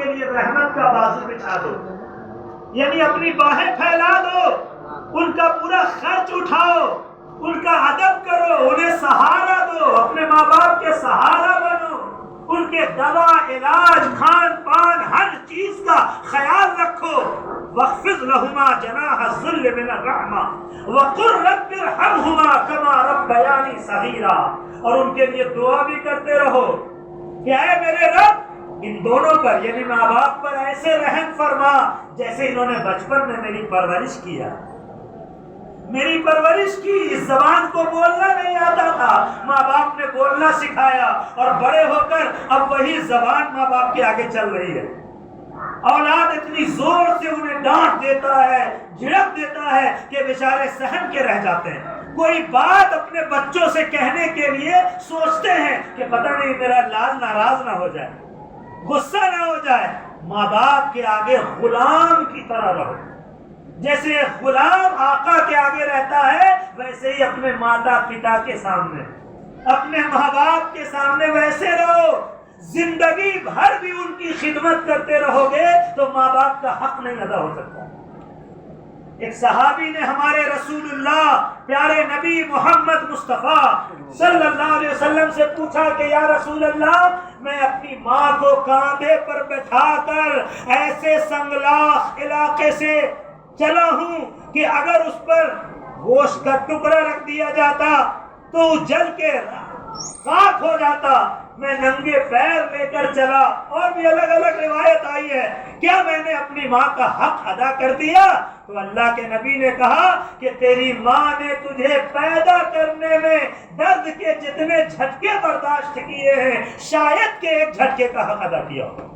کے لیے رحمت کا بازو بچھا دو، یعنی اپنی باہیں پھیلا دو، ان کا پورا خرچ اٹھاؤ، ان کا ادب کرو، انہیں سہارا دو، اپنے ماں باپ کے سہارا بنو، ان کے دوا، علاج، کھان پان، ہر چیز کا خیال رکھو۔ وَاخْفِضْ لَهُمَا جَنَاحَ الذُّلِّ مِنَ الرَّحْمَةِ وَقُلْ رَبِّ ارْحَمْهُمَا كَمَا رَبَّيَانِي صَغِيرًا، اور ان کے لیے دعا بھی کرتے رہو کہ اے میرے رب ان دونوں پر یعنی ماں باپ پر ایسے رحم فرما جیسے انہوں نے بچپن میں میری پرورش کیا، میری پرورش کی، اس زبان کو بولنا نہیں آتا تھا، ماں باپ نے بولنا سکھایا، اور بڑے ہو کر اب وہی زبان ماں باپ کے آگے چل رہی ہے۔ اولاد اتنی زور سے انہیں ڈانٹ دیتا ہے، جھڑک دیتا ہے کہ بیچارے سہم کے رہ جاتے ہیں۔ کوئی بات اپنے بچوں سے کہنے کے لیے سوچتے ہیں کہ پتہ نہیں میرا لال ناراض نہ ہو جائے، غصہ نہ ہو جائے۔ ماں باپ کے آگے غلام کی طرح رہو، جیسے غلام آقا کے آگے رہتا ہے ویسے ہی اپنے ماتا پتا کے سامنے، اپنے ماں باپ کے سامنے ویسے رہو۔ زندگی بھر بھی ان کی خدمت کرتے رہو گے تو ماں باپ کا حق نہیں ادا ہو سکتا۔ ایک صحابی نے ہمارے رسول اللہ پیارے نبی محمد مصطفیٰ صلی اللہ علیہ وسلم سے پوچھا کہ یا رسول اللہ، میں اپنی ماں کو کاندھے پر بٹھا کر ایسے سنگلاخ علاقے سے چلا ہوں کہ اگر اس پر گوشت کا ٹکڑا رکھ دیا جاتا تو جل کے خاک ہو جاتا، میں ننگے پیر لے کر چلا، اور بھی الگ الگ روایت آئی ہے، کیا میں نے اپنی ماں کا حق ادا کر دیا؟ تو اللہ کے نبی نے کہا کہ تیری ماں نے تجھے پیدا کرنے میں درد کے جتنے جھٹکے برداشت کیے ہیں شاید کہ ایک جھٹکے کا حق ادا کیا ہو۔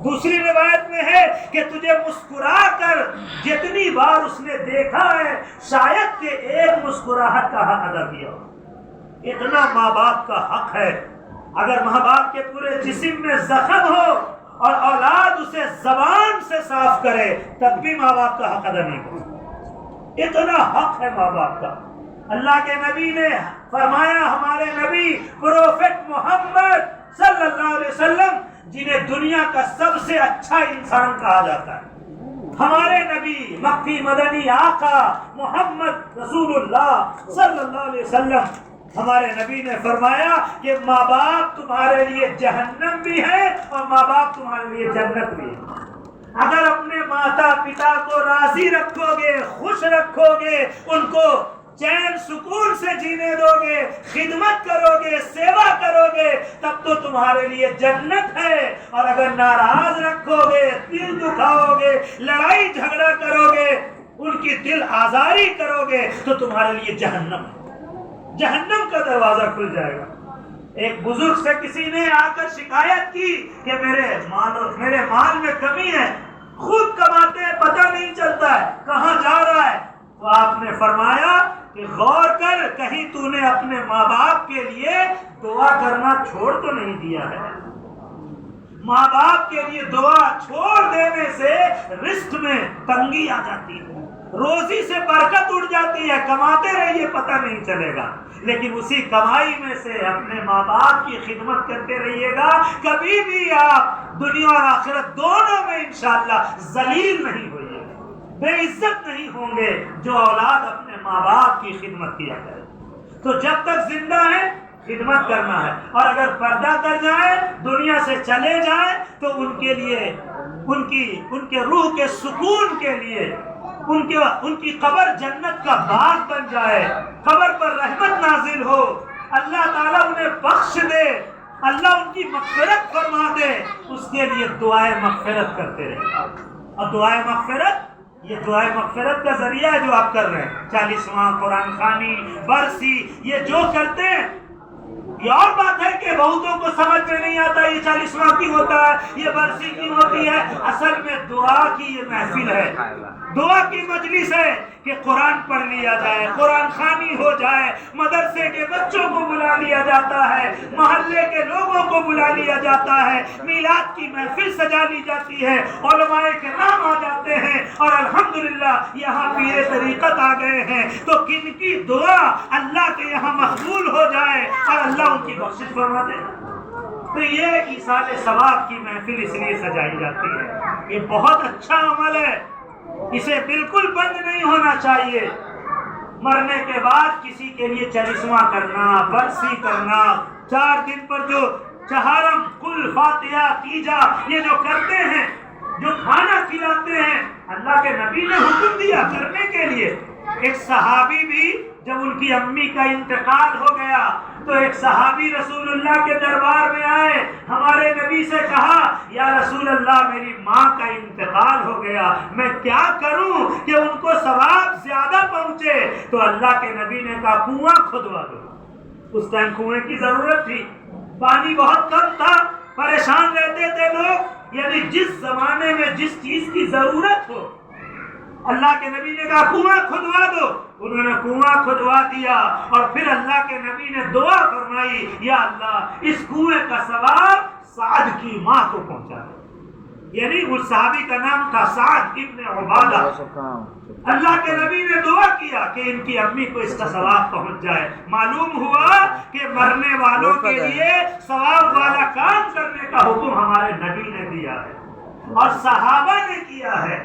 دوسری روایت میں ہے کہ تجھے مسکرا کر جتنی بار اس نے دیکھا ہے شاید کہ ایک مسکراہٹ کا حق ادا کیا ہو۔ اتنا ماں باپ کا حق ہے۔ اگر ماں باپ کے پورے جسم میں زخم ہو اور اولاد اسے زبان سے صاف کرے تب بھی ماں باپ کا حق ادا نہیں کرتا۔ اتنا حق ہے ماں باپ کا۔ اللہ کے نبی نے فرمایا، ہمارے نبی پروفیٹ محمد صلی اللہ علیہ وسلم جنہیں دنیا کا سب سے اچھا انسان کہا جاتا ہے، ہمارے نبی مکی مدنی آقا محمد رسول اللہ صلی اللہ علیہ وسلم، ہمارے نبی نے فرمایا کہ ماں باپ تمہارے لیے جہنم بھی ہے اور ماں باپ تمہارے لیے جنت بھی ہے۔ اگر اپنے ماتا پتا کو راضی رکھو گے، خوش رکھو گے، ان کو چین سکون سے جینے دو گے، خدمت کرو گے، سیوا کرو گے، تب تو تمہارے لیے جنت ہے، اور اگر ناراض رکھو گے، دل دکھاؤ گے، لڑائی جھگڑا کرو گے، ان کی دل آزاری کرو گے تو تمہارے لیے جہنم ہے، جہنم کا دروازہ کھل جائے گا۔ ایک بزرگ سے کسی نے آ کر شکایت کی کہ میرے مال میں کمی ہے، خود کماتے ہیں پتہ نہیں چلتا ہے کہاں جا رہا ہے، تو آپ نے فرمایا کہ غور کر، کہیں تو نے اپنے ماں باپ کے لیے دعا کرنا چھوڑ تو نہیں دیا ہے۔ ماں باپ کے لیے دعا چھوڑ دینے سے رزق میں تنگی آ جاتی ہے، روزی سے برکت اڑ جاتی ہے، کماتے رہیے پتہ نہیں چلے گا، لیکن اسی کمائی میں سے اپنے ماں باپ کی خدمت کرتے رہیے گا، کبھی بھی آپ دنیا اور آخرت دونوں میں انشاءاللہ ذلیل نہیں ہوئے، بے عزت نہیں ہوں گے جو اولاد اپنے ماں باپ کی خدمت کیا کرے۔ تو جب تک زندہ ہے خدمت کرنا ہے، اور اگر پردہ کر جائیں، دنیا سے چلے جائیں، تو ان کے لیے ان کے روح کے سکون کے لیے ان کی قبر جنت کا باغ بن جائے، قبر پر رحمت نازل ہو، اللہ تعالیٰ انہیں بخش دے، اللہ ان کی مغفرت فرما دے، اس کے لیے دعائیں مغفرت کرتے رہے۔ اور دعائیں مغفرت، یہ دعائیں مغفرت کا ذریعہ ہے جو آپ کر رہے ہیں، 40واں قرآن خوانی، برسی، یہ جو کرتے ہیں۔ یہ اور بات ہے کہ بہتوں کو سمجھ میں نہیں آتا یہ 40واں کی ہوتا ہے، یہ برسی کی ہوتی ہے، اصل میں دعا کی یہ محفل ہے، دعا کی مجلس ہے کہ قرآن پڑھ لیا جائے، قرآن خوانی ہو جائے، مدرسے کے بچوں کو بلا لیا جاتا ہے، محلے کے لوگوں کو بلا لیا جاتا ہے، میلاد کی محفل سجا لی جاتی ہے، علماء کرام آ جاتے ہیں، اور الحمدللہ یہاں پیر طریقت آ گئے ہیں، تو کن کی دعا اللہ کے یہاں مقبول ہو جائے اور اللہ ان کی بخشش فرما دے۔ تو یہ ایصال ثواب کی محفل اس لیے سجائی جاتی ہے۔ یہ بہت اچھا عمل ہے، اسے بالکل بند نہیں ہونا چاہیے۔ مرنے کے بعد کسی کے لیے چرسمہ کرنا، برسی کرنا، 4 دن پر جو چہارم کل فاتحہ تیجا یہ جو کرتے ہیں، جو کھانا کھلاتے ہیں، اللہ کے نبی نے حکم دیا کرنے کے لیے۔ ایک صحابی بھی جب ان کی امی کا انتقال ہو گیا تو ایک صحابی رسول اللہ کے دربار میں آئے، ہمارے نبی سے کہا یا رسول اللہ میری ماں کا انتقال ہو گیا، میں کیا کروں کہ ان کو ثواب زیادہ پہنچے؟ تو اللہ کے نبی نے کہا کنواں کھدوا دو۔ اس ٹائم کنویں کی ضرورت تھی، پانی بہت کم تھا، پریشان رہتے تھے لوگ، یعنی جس زمانے میں جس چیز کی ضرورت ہو اللہ کے نبی نے کہا کنواں کھدوا دو۔ انہوں نے کنواں کھدوا دیا اور پھر اللہ کے نبی نے دعا فرمائی یا اللہ اس کنویں کا ثواب سعد کی ماں کو پہنچا دے، یعنی اس صحابی کا نام تھا سعد ابن عبادہ۔ اللہ کے نبی نے دعا کیا کہ ان کی امی کو اس کا ثواب پہنچ جائے۔ معلوم ہوا کہ مرنے والوں کے لیے ثواب والا کام کرنے کا حکم ہمارے نبی نے دیا ہے اور صحابہ نے کیا ہے۔